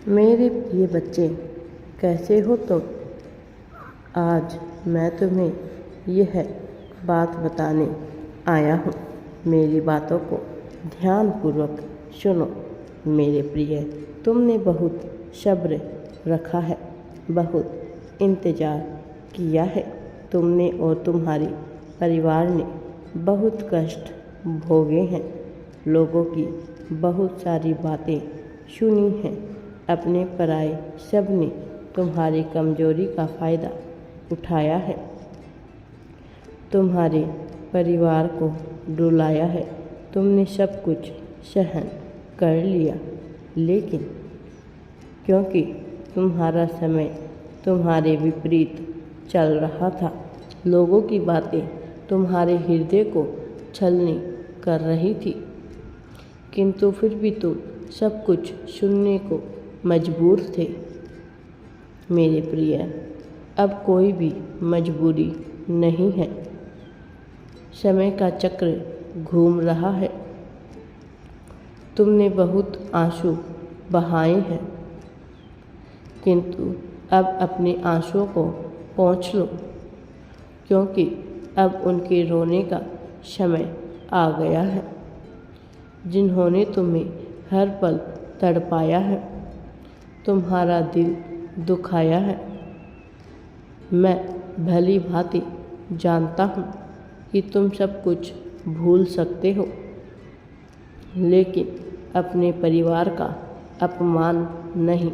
मेरे प्रिय बच्चे, कैसे हो तुम? आज मैं तुम्हें यह बात बताने आया हूँ। मेरी बातों को ध्यानपूर्वक सुनो। मेरे प्रिय, तुमने बहुत सब्र रखा है, बहुत इंतज़ार किया है। तुमने और तुम्हारे परिवार ने बहुत कष्ट भोगे हैं, लोगों की बहुत सारी बातें सुनी हैं। अपने पराए सब ने तुम्हारी कमजोरी का फ़ायदा उठाया है, तुम्हारे परिवार को रुलाया है। तुमने सब कुछ सहन कर लिया, लेकिन क्योंकि तुम्हारा समय तुम्हारे विपरीत चल रहा था, लोगों की बातें तुम्हारे हृदय को छलनी कर रही थी, किंतु फिर भी तुम सब कुछ सुनने को मजबूर थे। मेरे प्रिय, अब कोई भी मजबूरी नहीं है। समय का चक्र घूम रहा है। तुमने बहुत आंसू बहाए हैं, किंतु अब अपने आंसुओं को पोंछ लो, क्योंकि अब उनके रोने का समय आ गया है। जिन्होंने तुम्हें हर पल तड़पाया है, तुम्हारा दिल दुखाया है, मैं भली भांति जानता हूँ कि तुम सब कुछ भूल सकते हो, लेकिन अपने परिवार का अपमान नहीं।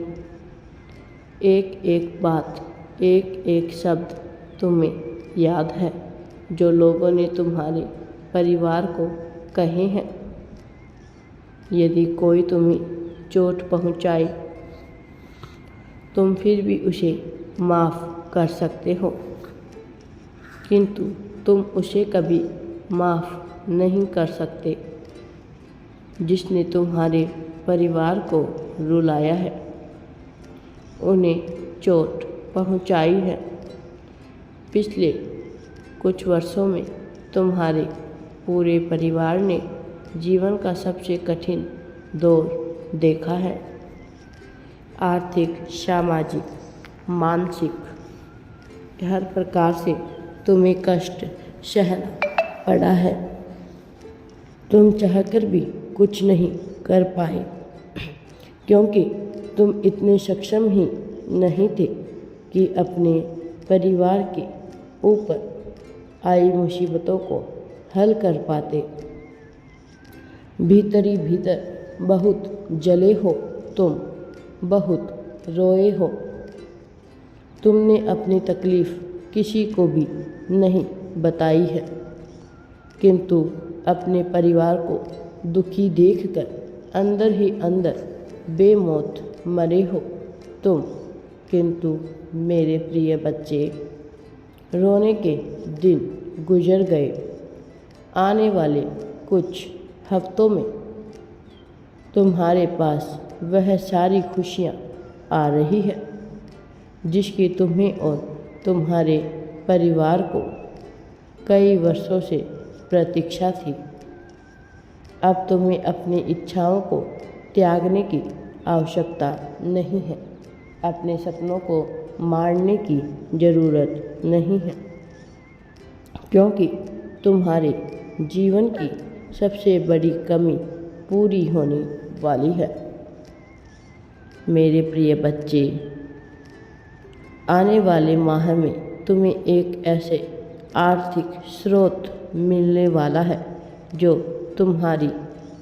एक एक बात, एक एक शब्द तुम्हें याद है जो लोगों ने तुम्हारे परिवार को कहे हैं। यदि कोई तुम्हें चोट पहुँचाए, तुम फिर भी उसे माफ़ कर सकते हो, किंतु तुम उसे कभी माफ़ नहीं कर सकते जिसने तुम्हारे परिवार को रुलाया है, उन्हें चोट पहुंचाई है। पिछले कुछ वर्षों में तुम्हारे पूरे परिवार ने जीवन का सबसे कठिन दौर देखा है। आर्थिक, सामाजिक, मानसिक हर प्रकार से तुम्हें कष्ट सहना पड़ा है। तुम चाहकर भी कुछ नहीं कर पाए, क्योंकि तुम इतने सक्षम ही नहीं थे कि अपने परिवार के ऊपर आई मुसीबतों को हल कर पाते। भीतर ही भीतर बहुत जले हो तुम, बहुत रोए हो। तुमने अपनी तकलीफ़ किसी को भी नहीं बताई है, किंतु अपने परिवार को दुखी देखकर अंदर ही अंदर बेमौत मरे हो तुम। किंतु मेरे प्रिय बच्चे, रोने के दिन गुजर गए। आने वाले कुछ हफ्तों में तुम्हारे पास वह सारी खुशियाँ आ रही है जिसकी तुम्हें और तुम्हारे परिवार को कई वर्षों से प्रतीक्षा थी। अब तुम्हें अपनी इच्छाओं को त्यागने की आवश्यकता नहीं है, अपने सपनों को मारने की ज़रूरत नहीं है, क्योंकि तुम्हारे जीवन की सबसे बड़ी कमी पूरी होने वाली है। मेरे प्रिय बच्चे, आने वाले माह में तुम्हें एक ऐसे आर्थिक स्रोत मिलने वाला है जो तुम्हारी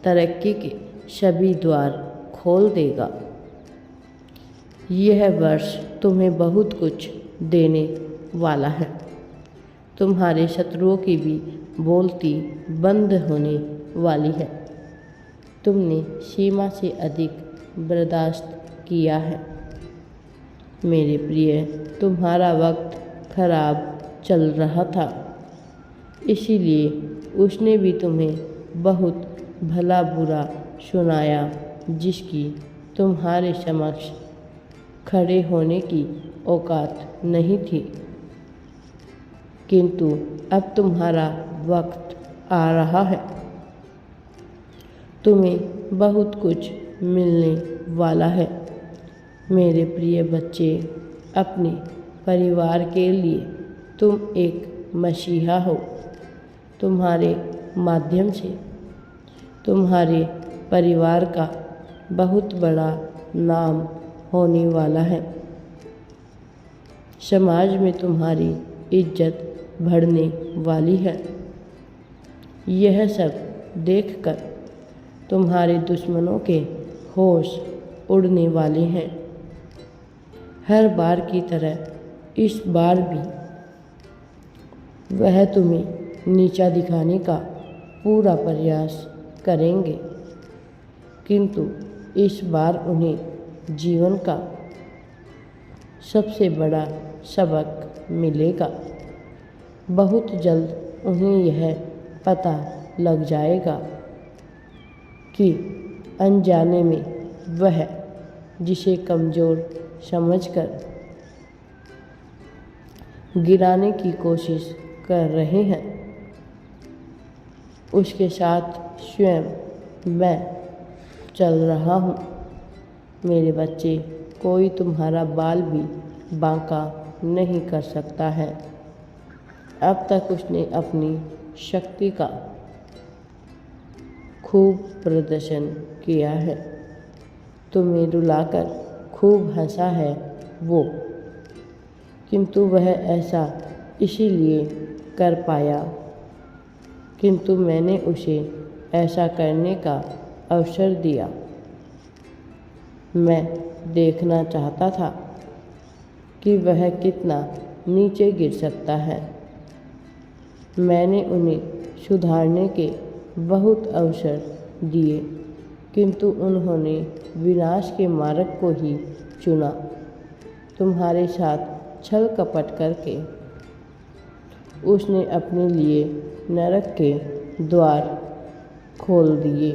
तरक्की के सभी द्वार खोल देगा। यह वर्ष तुम्हें बहुत कुछ देने वाला है। तुम्हारे शत्रुओं की भी बोलती बंद होने वाली है। तुमने सीमा से अधिक बर्दाश्त किया है। मेरे प्रिय, तुम्हारा वक्त खराब चल रहा था, इसीलिए उसने भी तुम्हें बहुत भला बुरा सुनाया, जिसकी तुम्हारे समक्ष खड़े होने की औकात नहीं थी। किंतु अब तुम्हारा वक्त आ रहा है। तुम्हें बहुत कुछ मिलने वाला है। मेरे प्रिय बच्चे, अपने परिवार के लिए तुम एक मसीहा हो। तुम्हारे माध्यम से तुम्हारे परिवार का बहुत बड़ा नाम होने वाला है। समाज में तुम्हारी इज्जत बढ़ने वाली है। यह सब देखकर तुम्हारे दुश्मनों के होश उड़ने वाले हैं। हर बार की तरह इस बार भी वह तुम्हें नीचा दिखाने का पूरा प्रयास करेंगे, किंतु इस बार उन्हें जीवन का सबसे बड़ा सबक मिलेगा। बहुत जल्द उन्हें यह पता लग जाएगा कि अनजाने में वह जिसे कमज़ोर समझकर गिराने की कोशिश कर रहे हैं, उसके साथ स्वयं मैं चल रहा हूँ। मेरे बच्चे, कोई तुम्हारा बाल भी बांका नहीं कर सकता है। अब तक उसने अपनी शक्ति का खूब प्रदर्शन किया है। तुम्हें रुलाकर खूब हंसा है वो, किंतु वह ऐसा इसीलिए कर पाया, किंतु मैंने उसे ऐसा करने का अवसर दिया। मैं देखना चाहता था कि वह कितना नीचे गिर सकता है। मैंने उन्हें सुधारने के बहुत अवसर दिए, किंतु उन्होंने विनाश के मार्ग को ही चुना। तुम्हारे साथ छल कपट करके उसने अपने लिए नरक के द्वार खोल दिए।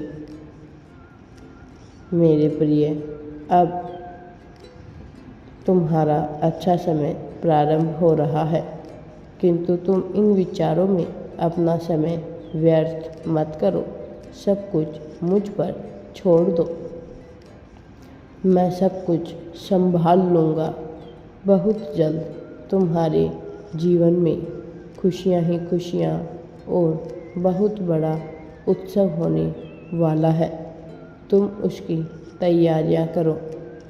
मेरे प्रिय, अब तुम्हारा अच्छा समय प्रारंभ हो रहा है, किंतु तुम इन विचारों में अपना समय व्यर्थ मत करो। सब कुछ मुझ पर छोड़ दो। मैं सब कुछ संभाल लूँगा। बहुत जल्द तुम्हारे जीवन में खुशियाँ ही खुशियाँ और बहुत बड़ा उत्सव होने वाला है। तुम उसकी तैयारियां करो।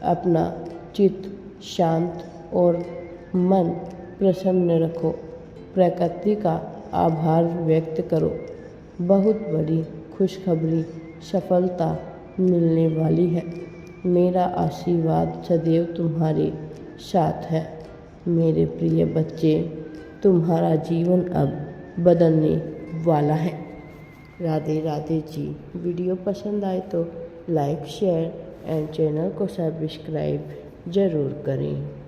अपना चित्त शांत और मन प्रसन्न रखो। प्रकृति का आभार व्यक्त करो। बहुत बड़ी खुशखबरी, सफलता मिलने वाली है। मेरा आशीर्वाद सदैव तुम्हारे साथ है। मेरे प्रिय बच्चे, तुम्हारा जीवन अब बदलने वाला है। राधे राधे जी। वीडियो पसंद आए तो लाइक, शेयर एंड चैनल को सब्सक्राइब ज़रूर करें।